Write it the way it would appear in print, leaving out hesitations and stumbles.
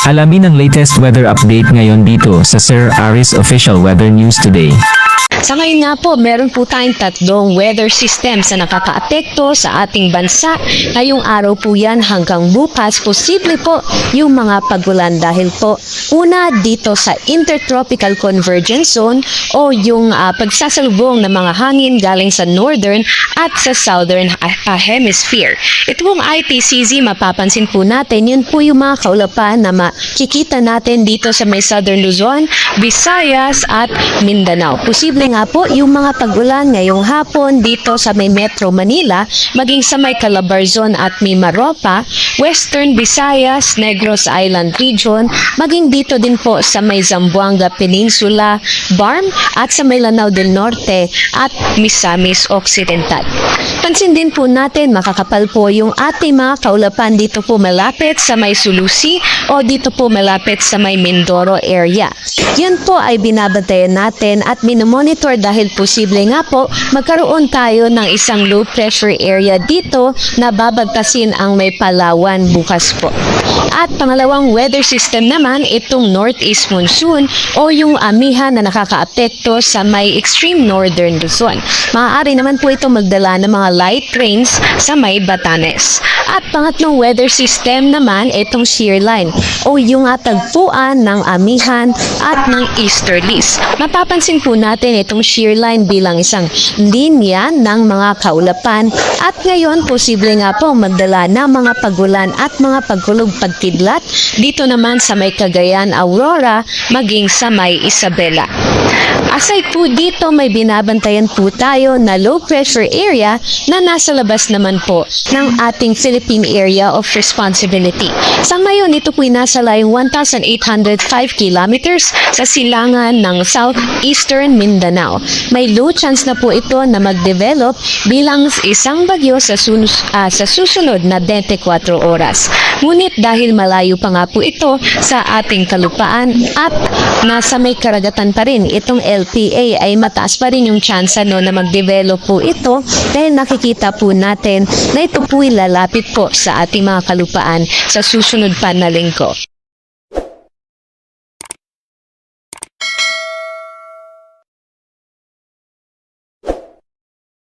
Alamin ang latest weather update ngayon dito sa Sir Aris Official Weather News Today. Sa ngayon nga po, meron po tayong tatlong weather systems na nakakaapekto sa ating bansa. Ngayong araw po yan hanggang bukas, posible po yung mga pagulan dahil po una dito sa Intertropical Convergence Zone o yung pagsasalubong ng mga hangin galing sa northern at sa southern hemisphere. Ito pong ITCZ, mapapansin po natin, yun po yung mga kaulapan na makikita natin dito sa may southern Luzon, Visayas at Mindanao. Posible nga po yung mga pag-ulan ngayong hapon dito sa may Metro Manila, maging sa may Calabarzon at Mimaropa, Western Visayas, Negros Island Region, maging dito din po sa may Zamboanga Peninsula, Barm at sa may Lanao del Norte at Misamis Occidental. Pansin din po natin, makakapal po yung ating mga kaulapan dito po malapit sa may Sulusi o dito po malapit sa may Mindoro area. Yan po ay binabantayan natin at minomonitor dahil posible nga po magkaroon tayo ng isang low pressure area dito na babagtasin ang may Palawan bukas po. At pangalawang weather system naman, itong northeast monsoon o yung amihan na nakakaapekto sa may extreme northern Luzon. Maaari naman po ito magdala ng mga light rains sa may Batanes. At pangatlong weather system naman, itong shear line o yung tagpuan ng amihan at ng easterlies. Mapapansin po natin itong shear line bilang isang linya ng mga kaulapan at ngayon posible nga po magdala ng mga pagulan at mga pagkulog pagkidlat dito naman sa may Cagayan, Aurora, maging sa may Isabela. Aside po dito, may binabantayan po tayo na low pressure area na nasa labas naman po ng ating Philippine Area of Responsibility. Sa ngayon, ito po'y nasa layong 1,805 kilometers sa silangan ng southeastern Mindanao. May low chance na po ito na mag-develop bilang isang bagyo sa susunod na 24 oras. Ngunit dahil malayo pa nga po ito sa ating kalupaan at nasa may karagatan pa rin itong LPA, ay mataas pa rin yung chance na mag-develop po ito dahil nakikita po natin na ito po'y lalapit po sa ating mga kalupaan sa susunod pa na linggo.